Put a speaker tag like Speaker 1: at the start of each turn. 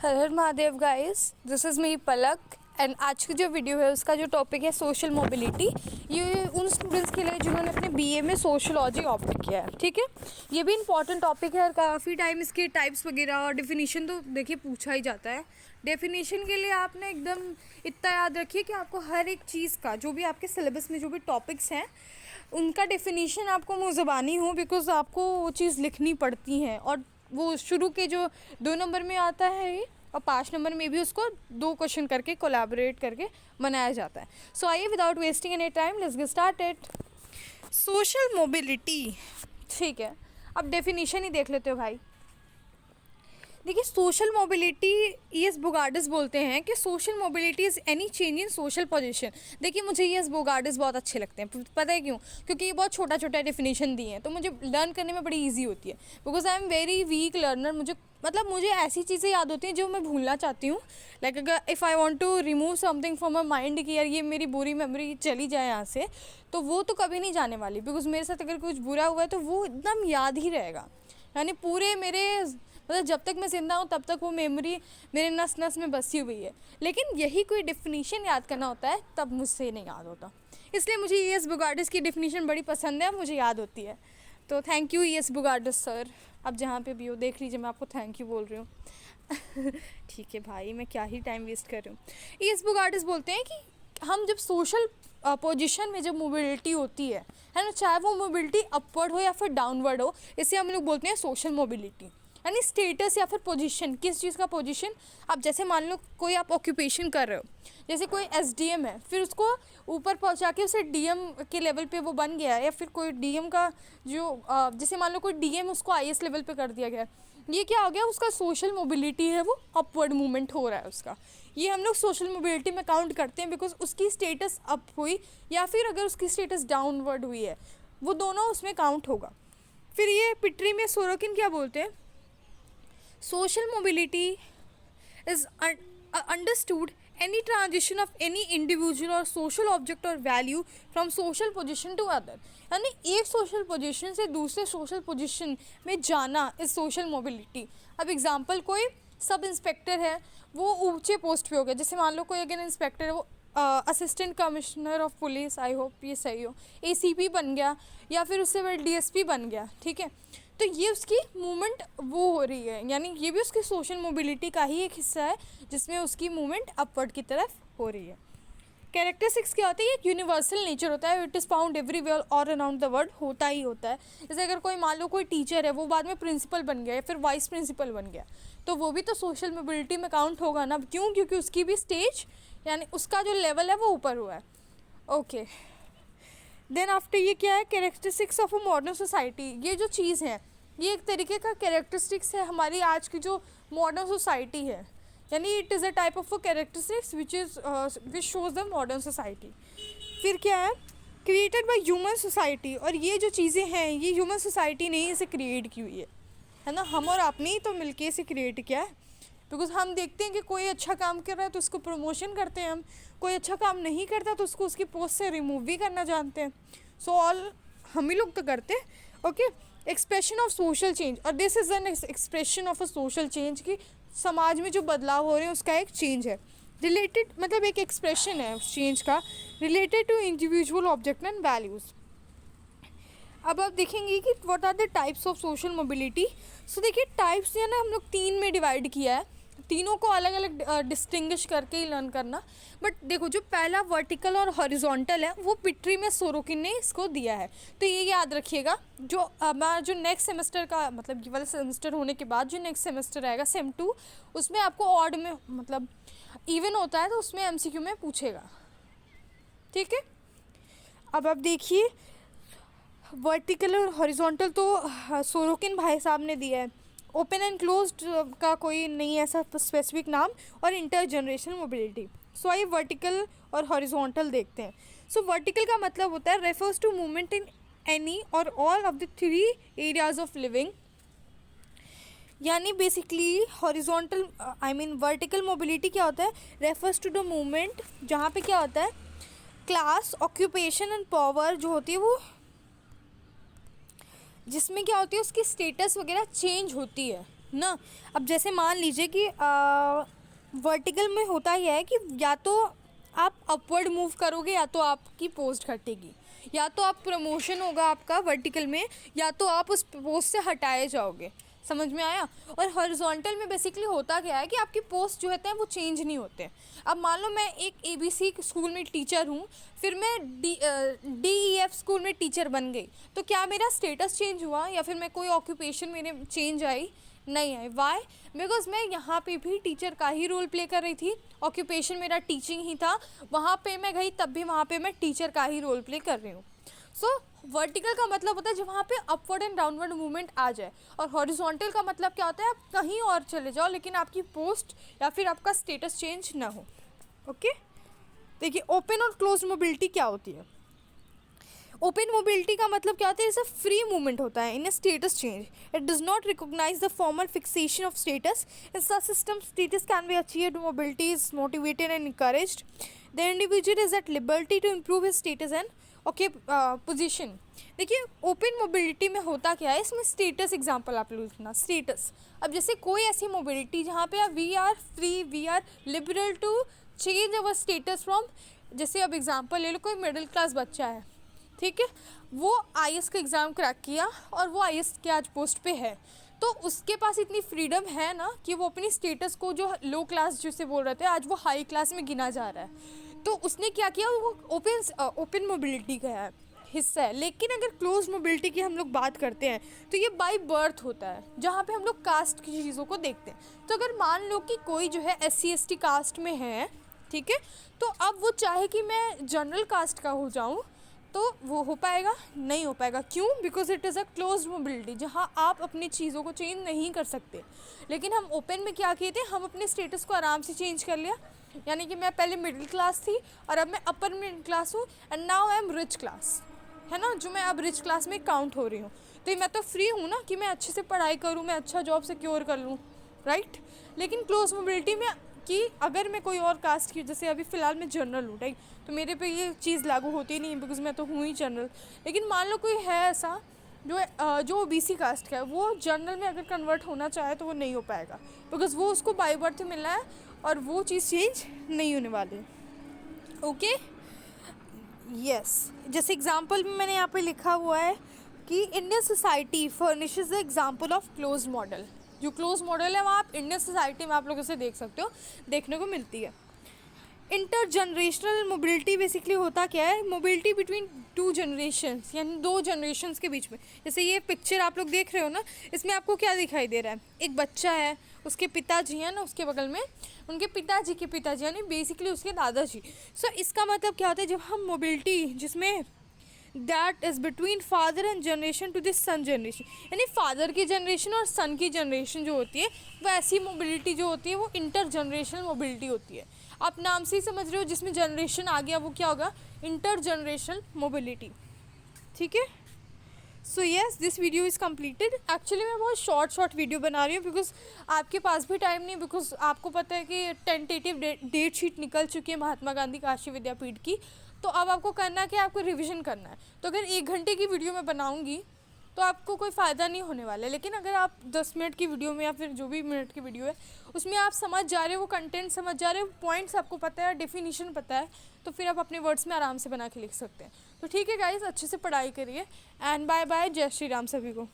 Speaker 1: Her her Mahadev guys, this is me Palak and आज की जो वीडियो है उसका जो टॉपिक है सोशल मोबिलिटी। ये उन स्टूडेंट्स के लिए जिन्होंने अपने बीए में सोशलॉजी ऑप्ट किया है। ठीक है, ये भी इंपॉर्टेंट टॉपिक है और काफ़ी टाइम इसके टाइप्स वगैरह और डेफिनेशन तो देखिए पूछा ही जाता है। डेफिनेशन के लिए आपने एकदम इतना याद रखिए कि आपको हर एक चीज़ का जो भी आपके सिलेबस में जो भी टॉपिक्स हैं उनका डेफिनेशन आपको मुँह ज़बानी हो, बिकॉज आपको वो चीज़ लिखनी पड़ती हैं। और वो शुरू के जो 2 नंबर में आता है और 5 नंबर में भी उसको 2 क्वेश्चन करके कोलैबोरेट करके बनाया जाता है। सो आइए without wasting any time let's get started. Social mobility, ठीक है, अब डेफिनेशन ही देख लेते हो भाई। देखिए, सोशल मोबिलिटी ईएस बोगार्डिस बोलते हैं कि social mobility is any change in social position. देखिए, मुझे ईएस बोगार्डिस बहुत अच्छे लगते हैं। पता है क्यों? क्योंकि ये बहुत छोटा छोटा डेफिनेशन दिए हैं तो मुझे लर्न करने में बड़ी इजी होती है, because I am very weak learner. मुझे ऐसी चीज़ें याद होती हैं जो मैं भूलना चाहती हूँ। लाइक अगर if I want to remove something from my mind कि यार ये मेरी बुरी मेमोरी चली जाए यहाँ से, तो वो तो कभी नहीं जाने वाली, बिकॉज मेरे साथ अगर कुछ बुरा हुआ है तो वो एकदम याद ही रहेगा। यानी पूरे मेरे जब तक मैं ज़िंदा हूँ तब तक वो मेमोरी मेरे नस नस में बसी हुई है। लेकिन यही कोई डेफिनेशन याद करना होता है तब मुझसे नहीं याद होता। इसलिए मुझे ईएस बोगार्डिस की डेफिनेशन बड़ी पसंद है, मुझे याद होती है। तो थैंक यू ईएस बोगार्डिस सर। अब जहाँ पे भी हो देख लीजिए, मैं आपको थैंक यू बोल रही हूँ। ठीक है भाई, मैं क्या ही टाइम वेस्ट कर रही हूँ। ईएस बोगार्डिस बोलते हैं कि हम जब सोशल पोजीशन में जब मोबिलिटी होती है ना, चाहे वो मोबिलिटी अपवर्ड हो या फिर डाउनवर्ड हो, इसे हम लोग बोलते हैं सोशल मोबिलिटी। यानी स्टेटस या फिर पोजीशन, किस चीज़ का पोजीशन। अब जैसे मान लो कोई आप ऑक्यूपेशन कर रहे हो, जैसे कोई एसडीएम है, फिर उसको ऊपर पहुंचा के उसे डीएम के लेवल पे वो बन गया है, या फिर कोई डीएम का जो जैसे मान लो कोई डीएम उसको आईएएस लेवल पे कर दिया गया, ये क्या हो गया? उसका सोशल मोबिलिटी है, वो अपवर्ड मूवमेंट हो रहा है उसका। ये हम लोग सोशल मोबिलिटी में काउंट करते हैं, बिकॉज उसकी स्टेटस अप हुई या फिर अगर उसकी स्टेटस डाउनवर्ड हुई है, वो दोनों उसमें काउंट होगा। फिर ये पिटरी में सोरोकिन क्या बोलते हैं? Social mobility is understood any transition of any individual or social object or value from social position to other। यानी एक सोशल पोजीशन से दूसरे सोशल पोजीशन में जाना इज सोशल मोबिलिटी। अब एग्जांपल, कोई सब इंस्पेक्टर है, वो ऊंचे पोस्ट पे हो गया। जैसे मान लो कोई अगर इंस्पेक्टर है, वो assistant commissioner of police, I hope ये सही हो, एसीपी बन गया, या फिर उससे बड़ा डीएसपी बन गया। ठीक है, तो ये उसकी मूवमेंट वो हो रही है, यानी ये भी उसकी सोशल मोबिलिटी का ही एक हिस्सा है जिसमें उसकी मूवमेंट अपवर्ड की तरफ हो रही है। कैरेक्टरिस्टिक्स क्या होता है? ये एक यूनिवर्सल नेचर होता है, it is found everywhere all around the world, होता ही होता है। जैसे अगर कोई मान लो कोई टीचर है, वो बाद में प्रिंसिपल बन गया या फिर वाइस प्रिंसिपल बन गया, तो वो भी तो सोशल मोबिलिटी में काउंट होगा ना। क्यों? क्योंकि उसकी भी स्टेज यानी उसका जो लेवल है वो ऊपर हुआ है। ओके, देन आफ्टर ये क्या है? Characteristics of a modern society. ये जो चीज़ है ये एक तरीके का कैरेक्टरिस्टिक्स है हमारी आज की जो मॉडर्न सोसाइटी है, यानी it is a type of a characteristics which shows the modern society. फिर क्या है? Created by human society. और ये जो चीज़ें हैं ये ह्यूमन सोसाइटी ने ही इसे क्रिएट की हुई है ना, हम और आपने ही तो मिलके इसे क्रिएट किया है। बिकॉज हम देखते हैं कि कोई अच्छा काम कर रहा है तो उसको प्रमोशन करते हैं हम, कोई अच्छा काम नहीं करता तो उसको उसकी पोस्ट से रिमूव भी करना जानते हैं। सो ऑल हम ही लोग तो करते हैं। Okay, expression of social change, और this is an expression of a social change कि समाज में जो बदलाव हो रहे हैं उसका एक चेंज है। रिलेटेड मतलब एक एक्सप्रेशन है उस चेंज का, related to individual object and values. अब आप देखेंगे कि what are the types of social mobility. So देखिए, टाइप्स है ना, हम लोग 3 में डिवाइड किया है, तीनों को अलग अलग डिस्टिंग्विश करके ही लर्न करना। बट देखो, जो पहला वर्टिकल और हॉरिजॉन्टल है वो पिटरी में सोरोकिन ने इसको दिया है, तो ये याद रखिएगा। जो नेक्स्ट सेमेस्टर का मतलब ये वाला सेमेस्टर होने के बाद जो नेक्स्ट सेमेस्टर आएगा सेम 2, उसमें आपको ऑड में मतलब इवन होता है तो उसमें एमसीक्यू में पूछेगा। ठीक है, अब आप देखिए, वर्टिकल और हॉरिजॉन्टल तो सोरोकिन भाई साहब ने दिया है। ओपन एंड क्लोज्ड का कोई नहीं ऐसा स्पेसिफिक नाम, और इंटर जनरेशन मोबिलिटी। सो आइए वर्टिकल और हॉरिजॉन्टल देखते हैं। सो वर्टिकल का मतलब होता है refers to movement in any or all of the 3 areas of living. यानी बेसिकली हॉरिजॉन्टल वर्टिकल मोबिलिटी क्या होता है? रेफर्स टू द मूवमेंट जहाँ पे क्या होता है, क्लास, ऑक्यूपेशन एंड पावर जो होती है वो, जिसमें क्या होती है उसकी स्टेटस वगैरह चेंज होती है, ना। अब जैसे मान लीजिए कि वर्टिकल में होता यह है कि या तो आप अपवर्ड मूव करोगे या तो आपकी पोस्ट घटेगी, या तो आप प्रमोशन होगा आपका वर्टिकल में, या तो आप उस पोस्ट से हटाए जाओगे। समझ में आया। और हॉरिजॉन्टल में बेसिकली होता क्या है कि आपकी पोस्ट जो होते हैं वो चेंज नहीं होते। अब मान लो मैं एक ABC स्कूल में टीचर हूँ, फिर मैं DEF स्कूल में टीचर बन गई, तो क्या मेरा स्टेटस चेंज हुआ या फिर मैं कोई ऑक्यूपेशन मेरे चेंज आई? नहीं आई। वाई? बिकॉज मैं यहाँ पे भी टीचर का ही रोल प्ले कर रही थी, ऑक्यूपेशन मेरा टीचिंग ही था, वहाँ पे मैं गई तब भी वहाँ पे मैं टीचर का ही रोल प्ले कर रही हूँ। सो वर्टिकल का मतलब होता है जब वहाँ पे अपवर्ड एंड डाउनवर्ड मूवमेंट आ जाए, और हॉरिजॉन्टल का मतलब क्या होता है, आप कहीं और चले जाओ लेकिन आपकी पोस्ट या फिर आपका स्टेटस चेंज ना हो। ओके, देखिए ओपन और क्लोज मोबिलिटी क्या होती है। ओपन मोबिलिटी का मतलब क्या होता है, इसे फ्री मूवमेंट होता है in a status change. It does not recognise the formal fixation of status. In such system status can be achieved, mobility is motivated and encouraged. The individual is at liberty to improve his status and okay position. देखिए open mobility में होता क्या है, इसमें status example आप लोग लिखना, status. अब जैसे कोई ऐसी मोबिलिटी जहाँ पे we are free, we are liberal to change our status from, जैसे अब एग्जांपल ले लो, कोई मिडिल क्लास बच्चा है, ठीक है, वो IAS का एग्ज़ाम क्रैक किया और वो IAS के आज पोस्ट पे है, तो उसके पास इतनी फ्रीडम है ना कि वो अपनी स्टेटस को, जो लो क्लास जिसे बोल रहे थे, आज वो हाई क्लास में गिना जा रहा है। तो उसने क्या किया, वो ओपन मोबिलिटी का है हिस्सा है। लेकिन अगर क्लोज मोबिलिटी की हम लोग बात करते हैं तो ये बाय बर्थ होता है, जहाँ पे हम लोग कास्ट की चीज़ों को देखते हैं। तो अगर मान लो कि कोई जो है SC/ST कास्ट में है, ठीक है, तो अब वो चाहे कि मैं जनरल कास्ट का हो जाऊँ तो वो हो पाएगा? नहीं हो पाएगा। क्यों? Because it is a close mobility, जहाँ आप अपनी चीज़ों को चेंज नहीं कर सकते। लेकिन हम ओपन में क्या किए थे, हम अपने स्टेटस को आराम से चेंज कर लिया। यानी कि मैं पहले मिडिल क्लास थी और अब मैं अपर मिडिल क्लास हूँ, and now I am rich class, है ना, जो मैं अब रिच क्लास में काउंट हो रही हूँ। तो मैं तो फ्री हूँ ना कि मैं अच्छे से पढ़ाई करूँ, मैं अच्छा जॉब सिक्योर कर लूँ, राइट। लेकिन क्लोज मोबिलिटी में कि अगर मैं कोई और कास्ट की, जैसे अभी फ़िलहाल मैं जनरल हूँ, राइट, तो मेरे पे ये चीज़ लागू होती नहीं बिकॉज मैं तो हूँ ही जनरल। लेकिन मान लो कोई है ऐसा जो OBC कास्ट का है, वो जनरल में अगर कन्वर्ट होना चाहे तो वो नहीं हो पाएगा, बिकॉज वो उसको बाय बर्थ मिला है और वो चीज़ चेंज नहीं होने वाली। Okay, yes. जैसे एग्जांपल में मैंने यहाँ पे लिखा हुआ है कि Indian society furnishes the example of close model. जो क्लोज मॉडल है वहाँ आप इंडियन सोसाइटी में आप लोग इसे देख सकते हो, देखने को मिलती है। इंटरजनरेशनल मोबिलिटी बेसिकली होता क्या है, मोबिलिटी बिटवीन 2 जनरेशन्स, यानी 2 जनरेशन्स के बीच में। जैसे ये पिक्चर आप लोग देख रहे हो ना, इसमें आपको क्या दिखाई दे रहा है, एक बच्चा है, उसके पिताजी हैं ना उसके बगल में, उनके पिताजी के पिताजी, यानी बेसिकली उसके दादाजी। सो इसका मतलब क्या होता है, जब हम मोबिलिटी जिसमें that is between father and generation to this son generation, यानी फादर की जनरेशन और सन की जनरेशन जो होती है, वो ऐसी मोबिलिटी जो होती है वो इंटर जनरेशनल मोबिलिटी होती है। आप नाम से ही समझ रहे हो, जिसमें जनरेशन आ गया वो क्या होगा, इंटर जनरेशनल मोबिलिटी, ठीक है। So yes, this video is completed. Actually मैं बहुत शॉर्ट वीडियो बना रही हूँ बिकॉज आपके पास भी टाइम नहीं, बिकॉज आपको पता है कि टेंटेटिव डेट शीट निकल चुकी है महात्मा गांधी काशी विद्यापीठ की। तो अब आपको करना है कि आपको रिवीजन करना है। तो अगर 1 घंटे की वीडियो मैं बनाऊँगी तो आपको कोई फ़ायदा नहीं होने वाला है। लेकिन अगर आप 10 मिनट की वीडियो में या फिर जो भी मिनट की वीडियो है उसमें आप समझ जा रहे हो, वो कंटेंट समझ जा रहे हो, पॉइंट्स आपको पता है, डेफिनेशन पता है, तो फिर आप अपने वर्ड्स में आराम से बना के लिख सकते हैं। तो ठीक है गाइस, अच्छे से पढ़ाई करिए एंड बाय बाय, जय श्री राम सभी को।